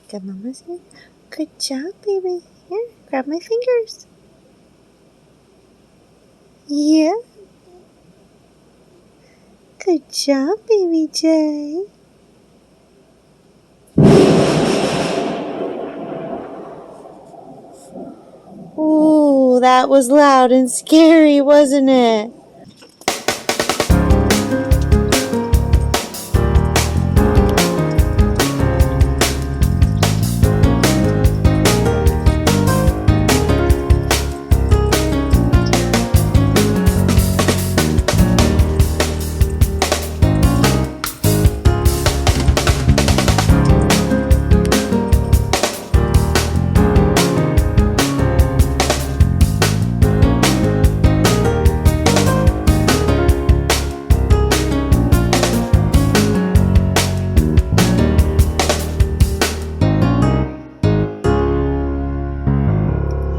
Got Mama's here. Good job, baby. Here, grab my fingers. Yeah. Good job, baby Jay. Ooh, that was loud and scary, wasn't it?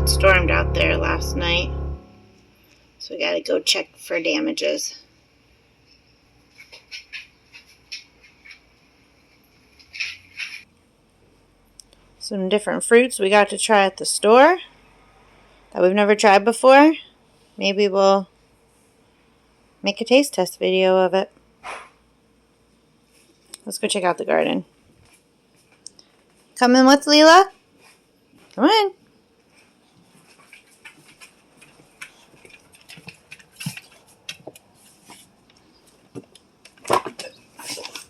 Stormed out there last night, so we gotta go check for damages. Some different fruits we got to try at the store that we've never tried before. Maybe we'll make a taste test video of it. Let's go check out the garden. Coming with Leela? Come on.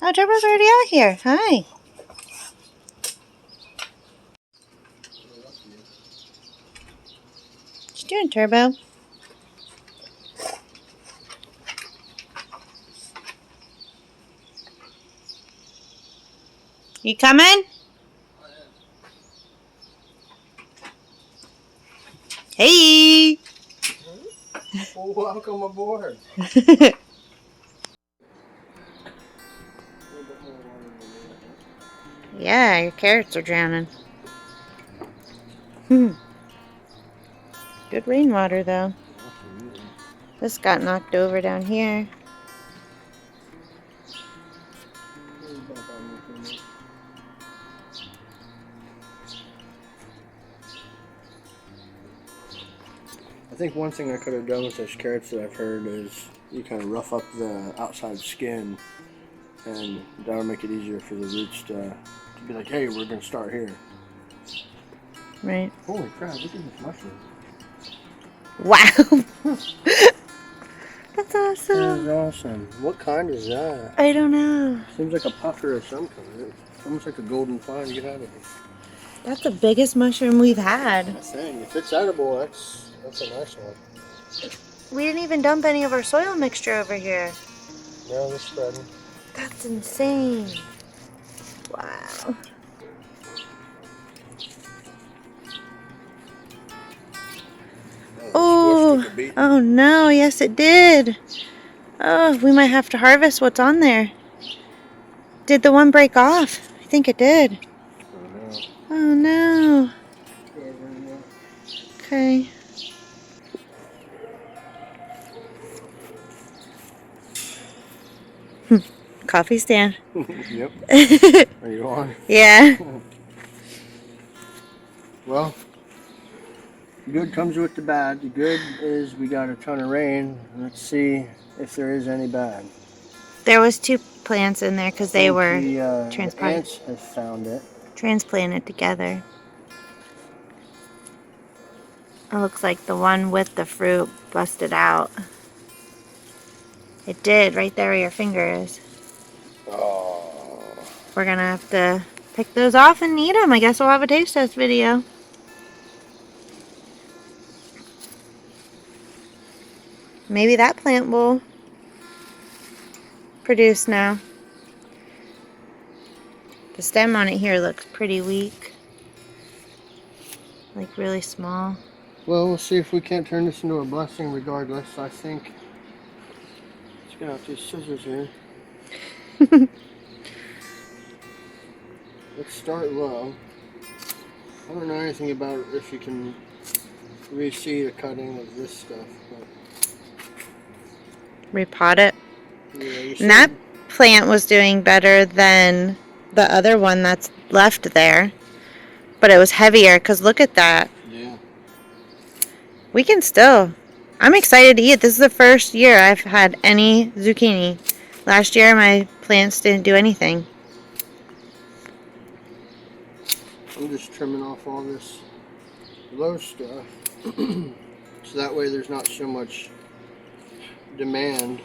Oh, Turbo's already out here. Hi. What you doing, Turbo? You coming? Hey! Well, welcome aboard. Yeah, your carrots are drowning. Good rainwater, though. This got knocked over down here. I think one thing I could have done with those carrots that I've heard is you kind of rough up the outside skin, and that'll make it easier for the roots to be like, hey, we're going to start here. Right. Holy crap, look at this mushroom. Wow. That's awesome. That is awesome. What kind is that? I don't know. Seems like a pucker of some kind. It's almost like a golden pine. Get out of here. That's the biggest mushroom we've had. I'm saying, if it's edible, that's a nice one. We didn't even dump any of our soil mixture over here. Now they're spreading. That's insane. Wow. Oh no, yes it did. Oh, we might have to harvest what's on there. Did the one break off? I think it did. Oh no. Okay. Coffee stand. Yep. Are you on? Yeah. Well, good comes with the bad. The good is we got a ton of rain. Let's see if there is any bad. There was 2 plants in there because they were the transplanted. ants have found it. Transplanted together. It looks like the one with the fruit busted out. It did, right there where your finger is. Oh. We're gonna have to pick those off and eat them. I guess we'll have a taste test video. Maybe that plant will produce now. The stem on it here looks pretty weak. Like really small. Well, we'll see if we can't turn this into a blessing regardless, I think. Let's get out these scissors here. Let's start low. I don't know anything about if you can reseed a cutting of this stuff. Repot it. Yeah, And that plant was doing better than the other one that's left there. But it was heavier, because look at that. Yeah. We can still. I'm excited to eat. This is the first year I've had any zucchini. Last year my plants didn't do anything. I'm just trimming off all this low stuff. So that way there's not so much demand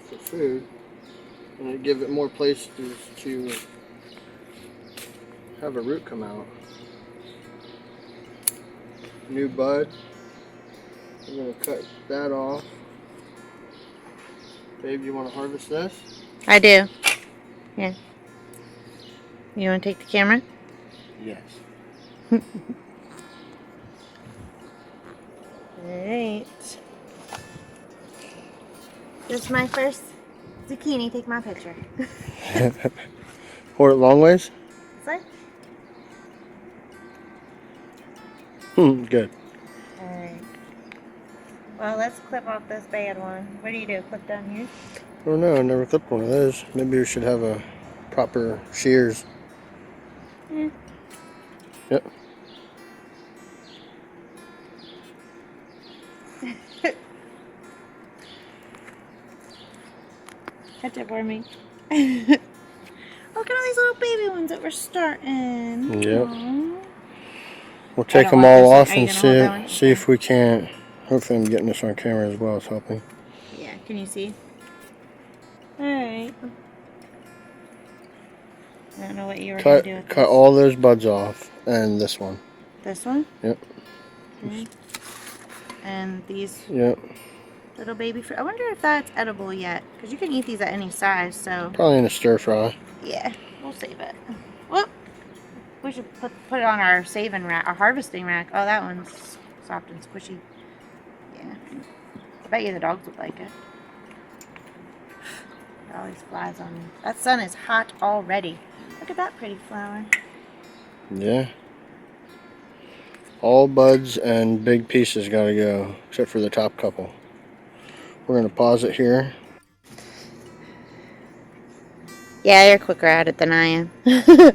for food. And it give it more places to have a root come out. New bud. I'm going to cut that off. Babe, you want to harvest this? I do. Here. You want to take the camera? Yes. Alright. This is my first zucchini. Take my picture. Pour it long ways? Sorry? Good. Alright. Well, let's clip off this bad one. What do you do? Clip down here? I don't know. I never clipped one of those. Maybe we should have a proper shears. Yeah. Yep. Catch it for me. Look at all these little baby ones that we're starting. Yep. Aww. We'll take them all off and see if we can't. Hopefully I'm getting this on camera as well. It's helping. Yeah, can you see? Alright. I don't know what you were going to do with Cut this. all those buds off. And this one. This one? Yep. Okay. And these Yep. little baby fruit. I wonder if that's edible yet. Because you can eat these at any size, so... Probably in a stir fry. Yeah, we'll save it. Whoop! We should put it on our saving rack, our harvesting rack. Oh, that one's soft and squishy. Yeah. I bet you the dogs would like it. Got all these flies on me. That sun is hot already. Look at that pretty flower. Yeah. All buds and big pieces gotta go, except for the top couple. We're gonna pause it here. Yeah, you're quicker at it than I am. Here,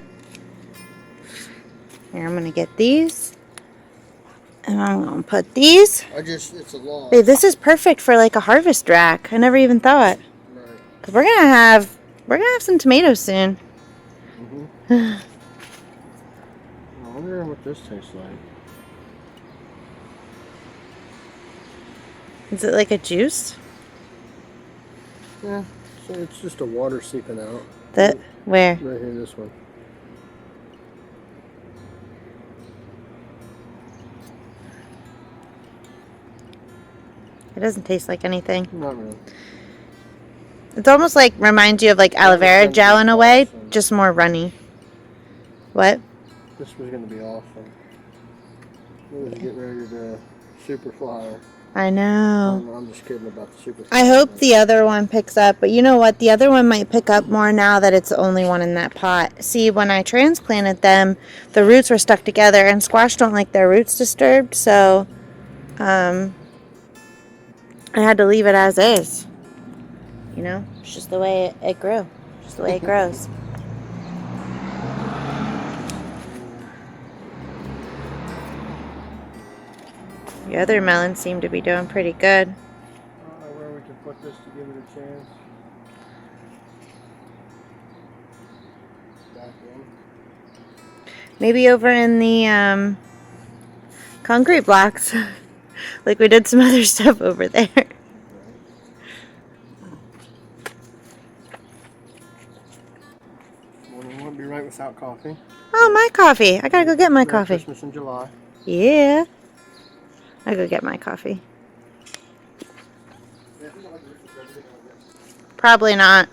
I'm gonna get these. And I'm gonna put these. It's a long. Babe, this is perfect for like a harvest rack. I never even thought. Right. Cause we're gonna have some tomatoes soon. I wonder what this tastes like. Is it like a juice? Yeah, so it's just a water seeping out. That where? Right here, this one. It doesn't taste like anything. Not really. It's almost like reminds you of like aloe vera gel in a way, just more runny. What? This was gonna be awesome. We're gonna get ready to the super flower. I know. I'm just kidding about the super flower. I hope the other one picks up, but you know what? The other one might pick up more now that it's the only one in that pot. See, when I transplanted them, the roots were stuck together, and squash don't like their roots disturbed, so I had to leave it as is. You know, it's just the way it grew. Just the way it grows. The other melons seem to be doing pretty good. I don't know where we can put this to give it a chance. Back in. Maybe over in the concrete blocks. Like we did some other stuff over there. Morning won't be right without coffee. Oh, my coffee. I gotta go get my Merry coffee. Christmas in July. Yeah. I go get my coffee. Probably not.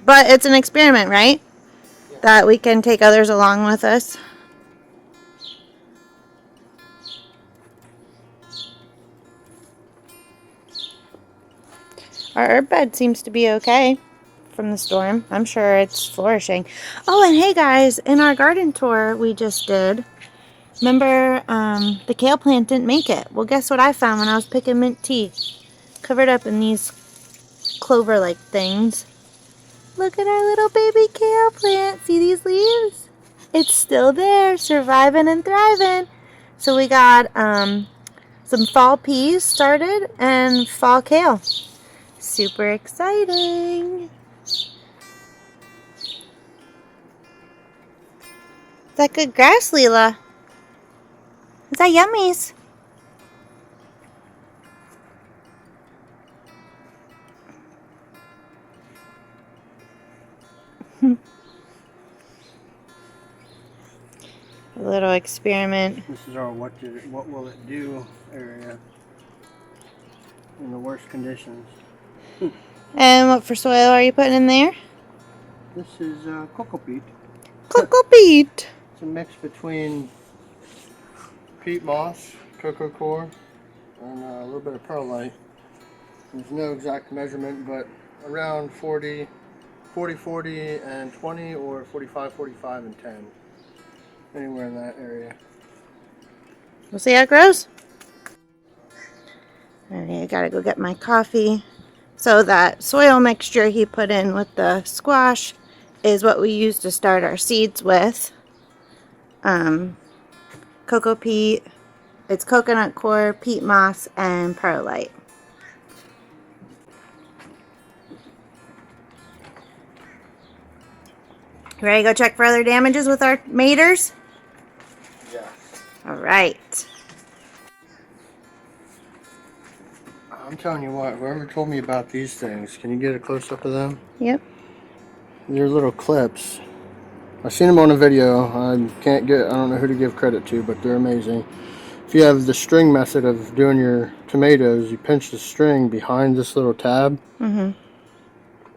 But it's an experiment, right? Yeah. That we can take others along with us. Our herb bed seems to be okay from the storm. I'm sure it's flourishing. Oh, and hey guys, in our garden tour we just did, remember the kale plant didn't make it. Well, guess what I found when I was picking mint tea? Covered up in these clover-like things. Look at our little baby kale plant. See these leaves? It's still there, surviving and thriving. So we got some fall peas started and fall kale. Super exciting. Is that good grass, Leela? Is that yummies? A little experiment. This is our what will it do area in the worst conditions. And what for soil are you putting in there? This is cocoa peat. Cocoa peat. It's a mix between peat moss, cocoa core, and a little bit of perlite. There's no exact measurement, but around 40, 40, and 20, or 45, 45, and 10. Anywhere in that area. We'll see how it grows. Alright, I gotta go get my coffee. So that soil mixture he put in with the squash is what we use to start our seeds with. Cocoa peat, it's coconut core, peat moss, and perlite. Ready to go check for other damages with our maters? Yeah. Alright. I'm telling you what, whoever told me about these things, can you get a close-up of them? Yep. They're little clips. I've seen them on a video. I don't know who to give credit to, but they're amazing. If you have the string method of doing your tomatoes, you pinch the string behind this little tab. Mm-hmm.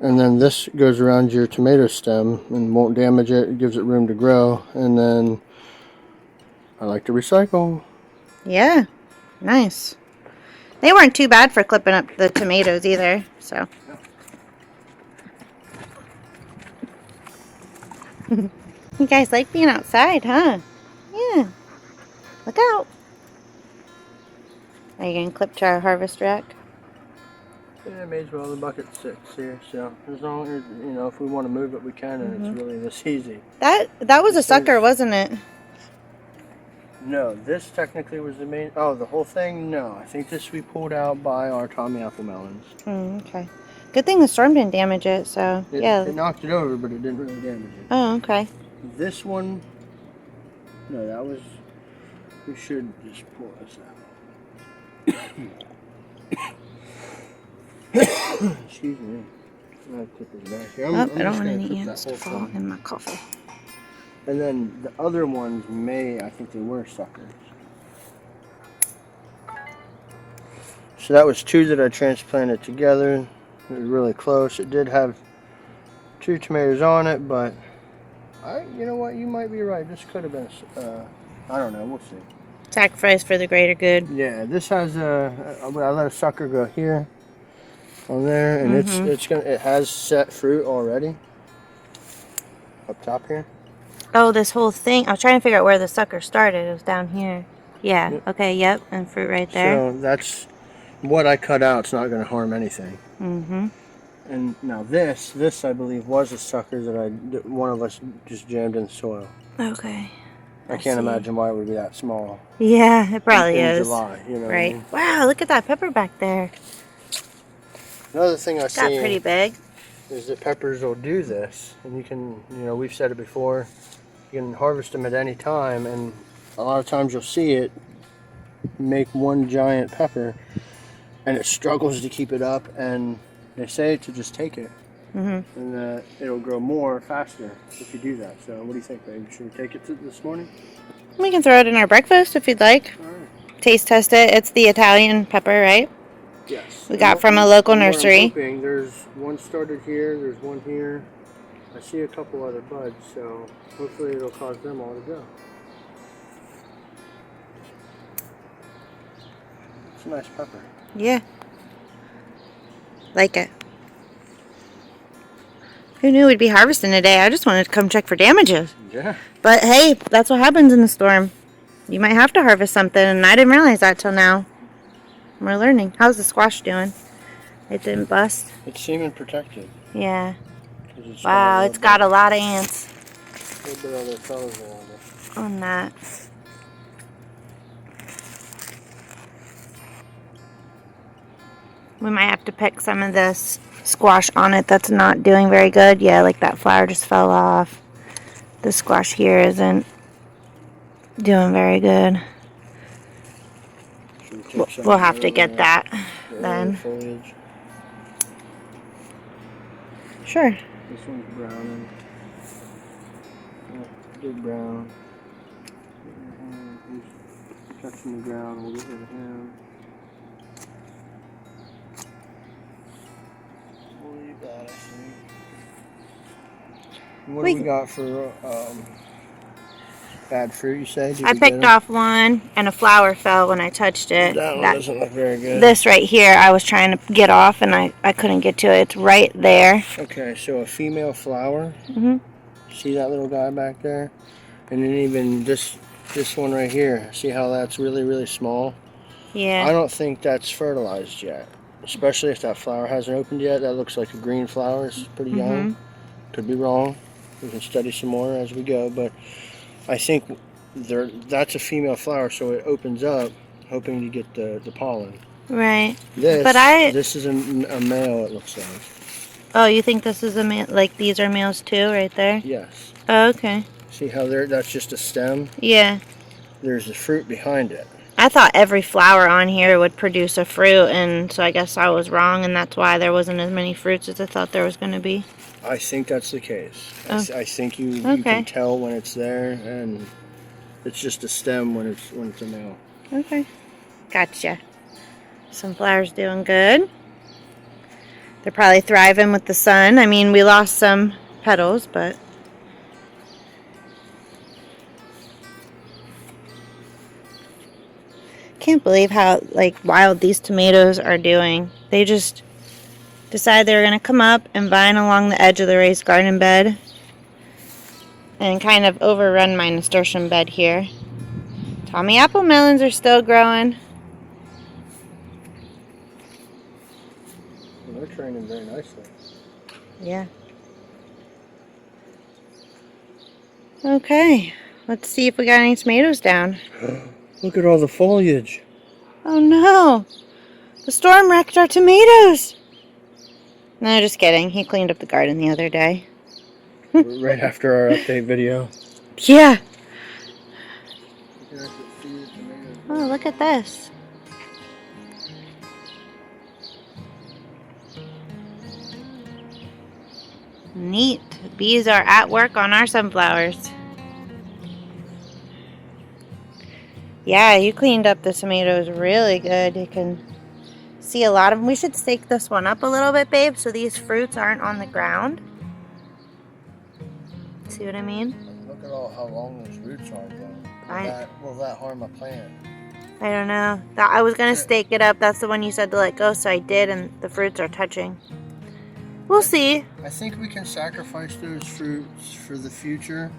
And then this goes around your tomato stem and won't damage it. It gives it room to grow. And then I like to recycle. Yeah. Nice. They weren't too bad for clipping up the tomatoes either, so. You guys like being outside, huh? Yeah. Look out. Are you going to clip to our harvest rack? Yeah, may as well. The bucket sits here, so as long as, if we want to move it, we can, and it's really this easy. That was a sucker, wasn't it? No, this technically was the main. Oh, the whole thing? No, I think this we pulled out by our Tommy apple melons. Okay. Good thing the storm didn't damage it, so yeah. It knocked it over, but it didn't really damage it. Oh, okay. This one, no, that was. We should just pull this out. Excuse me. I'll clip this back here. I don't want any ants to fall in my coffee. And then the other ones I think they were suckers. So that was two that I transplanted together. It was really close. It did have 2 tomatoes on it, but you know what? You might be right. This could have been, I don't know. We'll see. Sacrifice for the greater good. Yeah, this has I let a sucker go here, on there, and it has set fruit already. Up top here. Oh, this whole thing. I was trying to figure out where the sucker started. It was down here. Yeah. Yep. Okay. Yep. And fruit right there. So that's what I cut out. It's not going to harm anything. Mm-hmm. And now this I believe was a sucker that one of us just jammed in the soil. Okay. I can't imagine why it would be that small. Yeah, it probably is. July, you know. Right. What I mean? Wow, look at that pepper back there. Another thing I see got pretty big. Is that peppers will do this, and you can, we've said it before, you can harvest them at any time, and a lot of times you'll see it make one giant pepper, and it struggles to keep it up, and they say to just take it, and it'll grow more faster if you do that. So what do you think, babe? Should we take it this morning? We can throw it in our breakfast if you'd like. All right. Taste test it. It's the Italian pepper, right? Yes. We got from a local nursery. I'm hoping there's one started here, there's one here. I see a couple other buds, so hopefully it'll cause them all to go. It's a nice pepper. Yeah. Like it. Who knew we'd be harvesting today? I just wanted to come check for damages. Yeah. But hey, that's what happens in the storm. You might have to harvest something, and I didn't realize that till now. We're learning. How's the squash doing? It didn't bust? It's seeming protected. Yeah. Wow, it's got a lot of ants. little bit of other fellas around it. on that. We might have to pick some of this squash on it that's not doing very good. Yeah, like that flower just fell off. The squash here isn't doing very good. Should we take some We'll of have the to get earlier- that the earlier then. Foliage. Sure. This one's browning. Big brown. He's touching the ground. We'll get rid of him. We'll leave that, I think. What do we got for bad fruit, you said? Did I we get picked 'em? off one and a flower fell when I touched it. That one doesn't look very good. This right here I was trying to get off and I couldn't get to it. It's right there. Okay, so a female flower. Hmm. See that little guy back there? And then even this one right here. See how that's really, really small? I Yeah. don't think that's fertilized yet. Especially if that flower hasn't opened yet. That looks like a green flower. It's pretty young. Could be wrong. We can study some more as we go. But I think that's a female flower, so it opens up, hoping to get the pollen. Right. This, But this is a male, it looks like. Oh, you think this is a male? Like these are males too, right there? Yes. Oh, okay. See how that's just a stem? Yeah. There's the fruit behind it. I thought every flower on here would produce a fruit, and so I guess I was wrong, and that's why there wasn't as many fruits as I thought there was going to be. I think that's the case. Oh. I think you Okay. can tell when it's there, and it's just a stem when it's a male. Okay. Gotcha. Sunflower's doing good. They're probably thriving with the sun. I mean, we lost some petals, but... Can't believe how, like, wild these tomatoes are doing. They just decided they were going to come up and vine along the edge of the raised garden bed and kind of overrun my nasturtium bed here. Tommy apple melons are still growing. Well, they're training very nicely. Yeah. Okay, let's see if we got any tomatoes down. Look at all the foliage. Oh no! The storm wrecked our tomatoes! No, just kidding. He cleaned up the garden the other day. Right after our update video. Yeah! Oh, look at this. Neat. Bees are at work on our sunflowers. Yeah, you cleaned up the tomatoes really good. You can see a lot of them. We should stake this one up a little bit, babe, so these fruits aren't on the ground. See what I mean? Look at how long those roots are, though. Will that harm a plant? I don't know. I was going to stake it up. That's the one you said to let go, so I did, and the fruits are touching. We'll see. I think we can sacrifice those fruits for the future,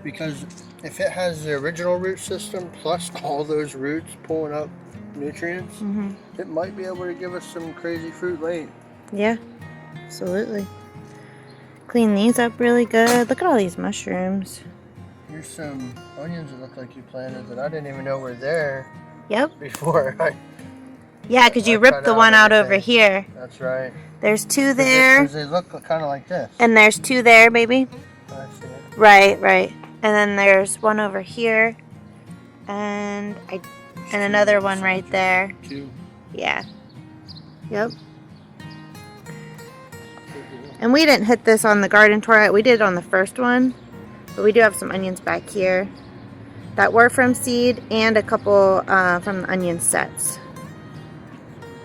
because if it has the original root system plus all those roots pulling up nutrients, it might be able to give us some crazy fruit late. Yeah, absolutely. Clean these up really good. Look at all these mushrooms. Here's some onions that look like you planted that I didn't even know were there Yep. before. Yeah, because you I ripped cut the out one out over everything. here. That's right. There's two there, Because they look kind of like this. and there's two there, baby. I see it. Right, right. And then there's one over here, and another one right there. Two. Yeah. Yep. And we didn't hit this on the garden tour. We did it on the first one. But we do have some onions back here that were from seed and a couple from the onion sets.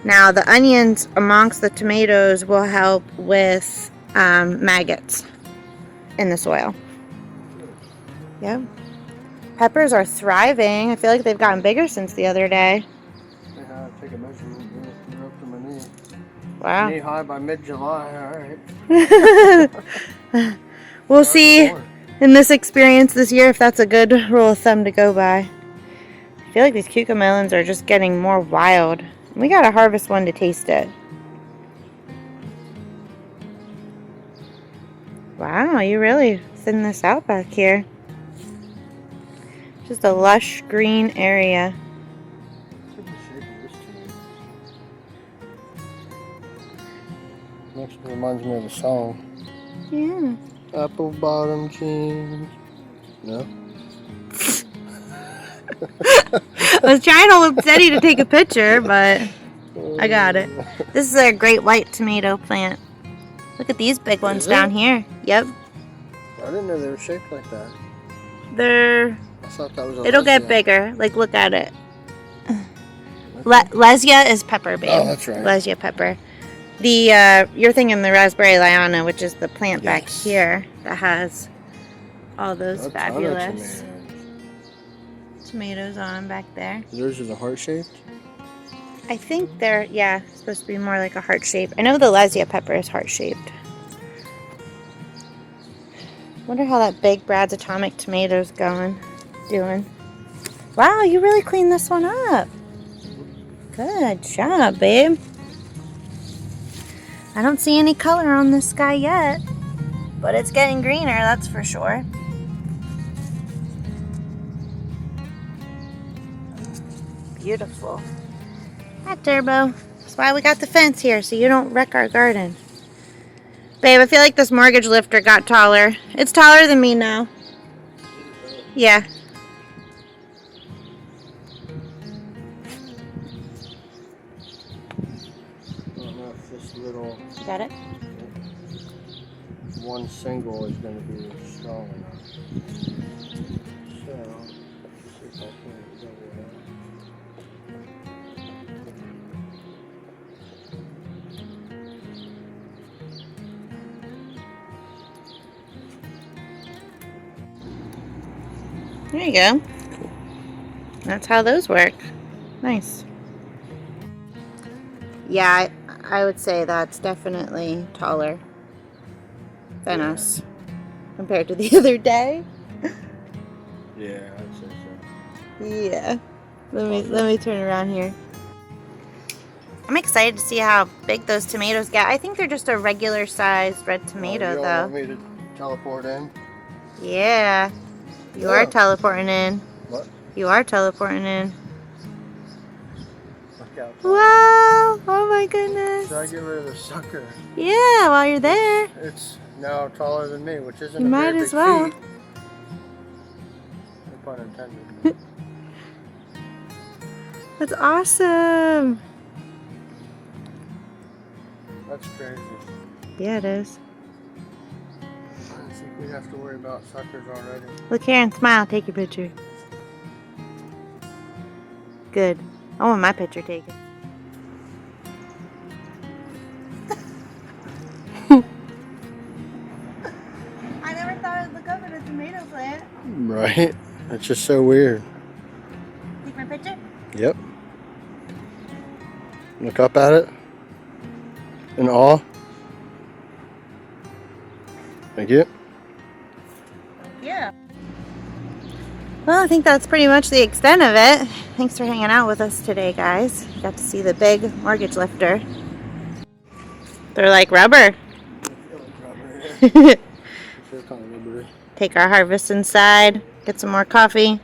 Now the onions amongst the tomatoes will help with maggots in the soil. Yep. Peppers are thriving. I feel like they've gotten bigger since the other day. Take a measurement. You're up to my knee. Wow. Knee high by mid-July. All right. We'll see in this experience this year if that's a good rule of thumb to go by. I feel like these cucumber melons are just getting more wild. We gotta harvest one to taste it. Wow, you really thin this out back here. Just a lush green area. Look at the shape of this tomato. Next reminds me of a song. Yeah. Apple bottom jeans. No? I was trying to hold steady to take a picture, but I got it. This is a great white tomato plant. Look at these big ones down here. Yep. I didn't know they were shaped like that. I thought that was a It'll get Lesia. bigger. Like, look at it. Lesia is pepper, babe. Oh, that's right. Lesia pepper. The you're thinking the raspberry liana, which is the plant back here that has all those A ton of fabulous tomatoes. tomatoes on back there. Yours is a heart shaped? I think they're, yeah, supposed to be more like a heart shape. I know the Lesia pepper is heart shaped. Wonder how that big Brad's Atomic tomato's doing. Wow, you really cleaned this one up. Good job, babe. I don't see any color on this guy yet, but it's getting greener, that's for sure. Beautiful. Hi, Turbo. That's why we got the fence here, so you don't wreck our garden. Babe, I feel like this mortgage lifter got taller. It's taller than me now. Yeah. I don't know if this little Got it? one single is going to be strong enough. So, let's see if I can double it out. There you go. That's how those work. Nice. Yeah, I would say that's definitely taller than us compared to the other day. Yeah, I'd say so. Yeah. Let me turn around here. I'm excited to see how big those tomatoes get. I think they're just a regular sized red tomato you though. want me to teleport in? Yeah. You are teleporting in. What? You are teleporting in. Look out. Wow! Oh my goodness. Should I get rid of the sucker? Yeah, while you're there. It's now taller than me, which isn't You a might very as big well. feat. No pun intended. That's awesome. That's crazy. Yeah, it is. I think we have to worry about suckers already. Look here and smile. Take your picture. Good. I want my picture taken. I never thought I'd look up at a tomato plant. Right? That's just so weird. Take my picture? Yep. Look up at it. In awe. Thank you. Yeah. Well, I think that's pretty much the extent of it. Thanks for hanging out with us today, guys. You got to see the big mortgage lifter. They're like rubber. Take our harvest inside, get some more coffee.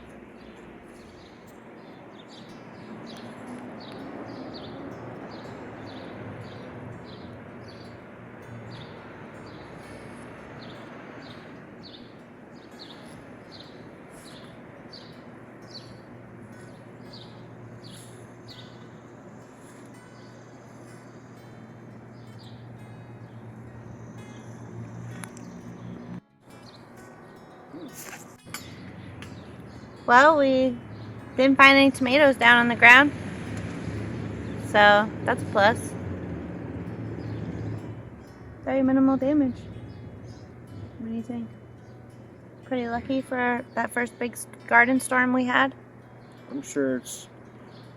Well, we didn't find any tomatoes down on the ground, so that's a plus. Very minimal damage. What do you think? Pretty lucky for that first big garden storm we had. I'm sure it's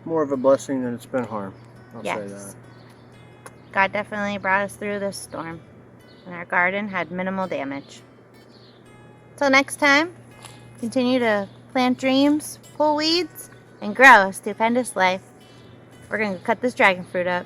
more of a blessing than it's been harm. I'll say Yes. that. God definitely brought us through this storm, and our garden had minimal damage. Till next time, continue to plant dreams, pull weeds, and grow a stupendous life. We're going to cut this dragon fruit up.